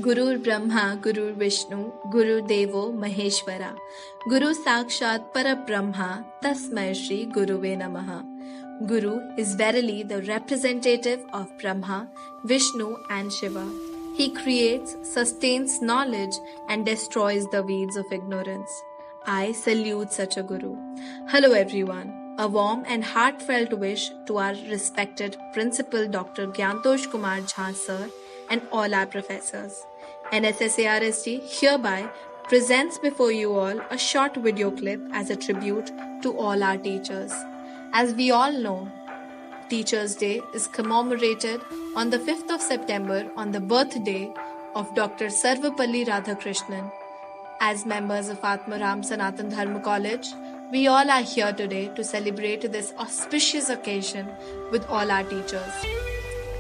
गुरुर् ब्रह्मा गुरुर्विष्णु गुरुर्देवो Maheshwara Guru Sakshat Parabrahma Tasmai Shri Guruve Namaha. Guru is verily the representative of Brahma, Vishnu and Shiva. He creates, sustains knowledge and destroys the weeds of ignorance. I salute such a Guru. Hello everyone. A warm and heartfelt wish to our respected Principal Dr. Gyantosh Kumar Jha sir and all our professors. NSSARSG hereby presents before you all a short video clip as a tribute to all our teachers. As we all know, Teachers' Day is commemorated on the 5th of September on the birthday of Dr. Sarvapalli Radhakrishnan. As members of Atmaram Sanatan Dharma College, we all are here today to celebrate this auspicious occasion with all our teachers.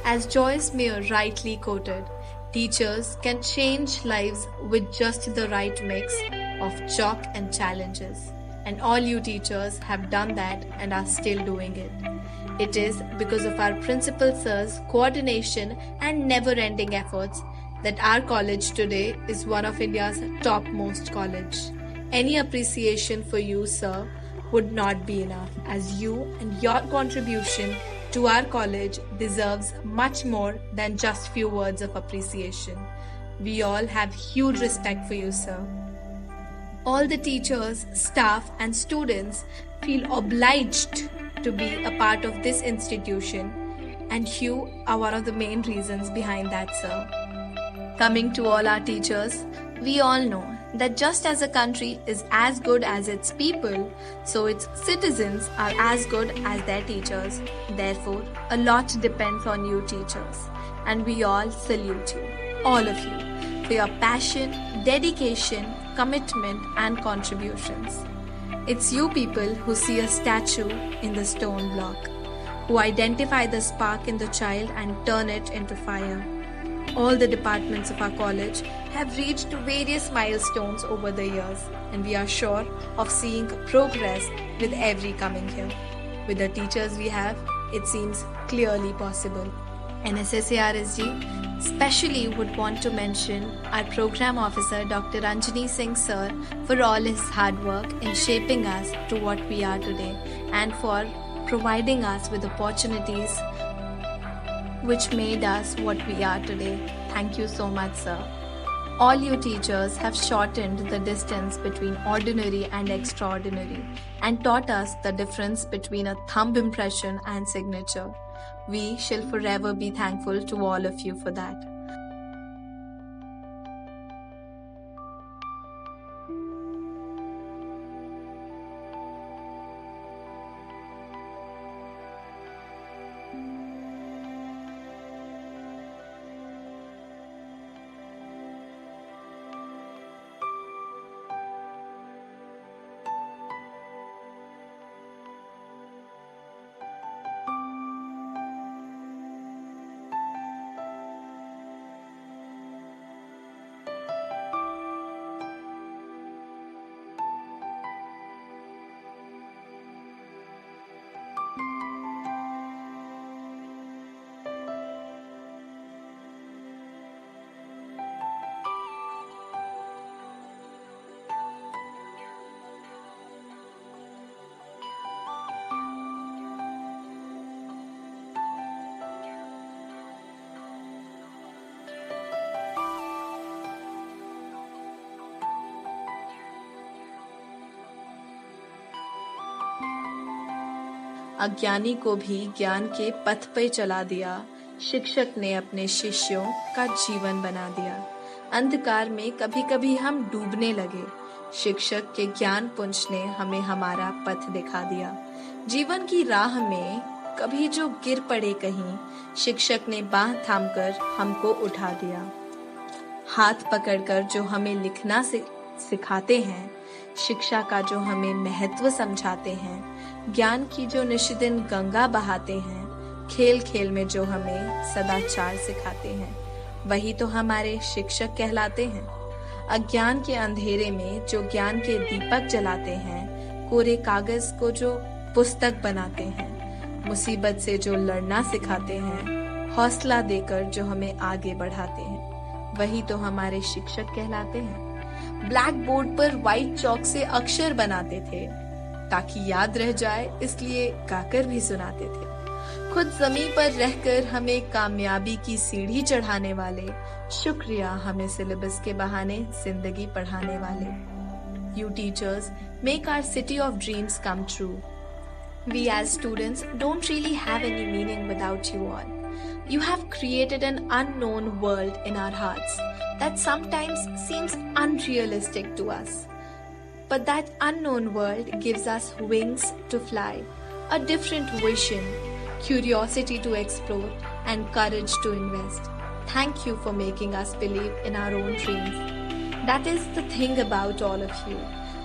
As Joyce Meyer rightly quoted, teachers can change lives with just the right mix of chalk and challenges. And all you teachers have done that and are still doing it. It is because of our principal sir's coordination and never-ending efforts that our college today is one of India's topmost college. Any appreciation for you, sir, would not be enough, as you and your contribution to our college deserves much more than just few words of appreciation. We all have huge respect for you, sir. All the teachers, staff and students feel obliged to be a part of this institution, and you are one of the main reasons behind that, sir. Coming to all our teachers, we all know that just as a country is as good as its people, so its citizens are as good as their teachers. Therefore, a lot depends on you teachers, and we all salute you, all of you, for your passion, dedication, commitment and contributions. It's you people who see a statue in the stone block, who identify the spark in the child and turn it into fire. All the departments of our college have reached various milestones over the years, and we are sure of seeing progress with every coming year. With the teachers we have, it seems clearly possible. NSSARSG especially would want to mention our program officer Dr. Anjani Singh sir for all his hard work in shaping us to what we are today and for providing us with opportunities which made us what we are today. Thank you so much, sir. All you teachers have shortened the distance between ordinary and extraordinary and taught us the difference between a thumb impression and signature. We shall forever be thankful to all of you for that. अज्ञानी को भी ज्ञान के पथ पे चला दिया, शिक्षक ने अपने शिष्यों का जीवन बना दिया। अंधकार में कभी कभी हम डूबने लगे, शिक्षक के ज्ञान पुंज ने हमें हमारा पथ दिखा दिया। जीवन की राह में कभी जो गिर पड़े कहीं, शिक्षक ने बाह थामकर हमको उठा दिया। हाथ पकड़कर जो हमें लिखना सिखाते हैं, शिक्षा का जो हमें महत्व समझाते हैं, ज्ञान की जो निशिदिन गंगा बहाते हैं, खेल खेल में जो हमें सदाचार सिखाते हैं, वही तो हमारे शिक्षक कहलाते हैं। अज्ञान के अंधेरे में जो ज्ञान के दीपक जलाते हैं, कोरे कागज को जो पुस्तक बनाते हैं, मुसीबत से जो लड़ना सिखाते हैं, हौसला देकर जो हमें आगे बढ़ाते हैं, वही तो हमारे शिक्षक कहलाते हैं। ब्लैक बोर्ड पर व्हाइट चॉक से अक्षर बनाते थे ताकि याद रह जाए, इसलिए गाकर भी सुनाते थे। खुद जमीन पर रहकर हमें कामयाबी की सीढ़ी चढ़ाने वाले, शुक्रिया हमें सिलेबस के बहाने जिंदगी पढ़ाने वाले। You teachers make our city of dreams come true. We as students don't really have any meaning without you all. You have created an unknown world in our hearts that sometimes seems unrealistic to us. But that unknown world gives us wings to fly, a different vision, curiosity to explore, and courage to invest. Thank you for making us believe in our own dreams. That is the thing about all of you.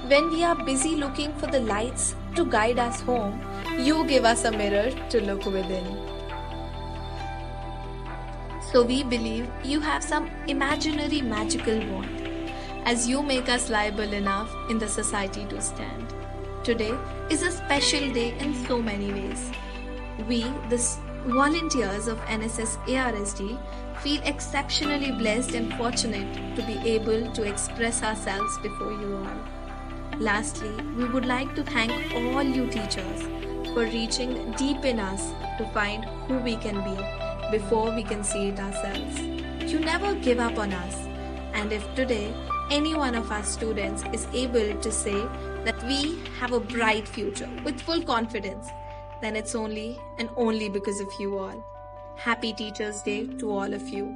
When we are busy looking for the lights to guide us home, you give us a mirror to look within. So we believe you have some imaginary magical wand, as you make us liable enough in the society to stand. Today is a special day in so many ways. We, the volunteers of NSS ARSD, feel exceptionally blessed and fortunate to be able to express ourselves before you all. Lastly, we would like to thank all you teachers for reaching deep in us to find who we can be before we can see it ourselves. You never give up on us, and if today any one of our students is able to say that we have a bright future with full confidence, then it's only and only because of you all. Happy Teachers' Day to all of you.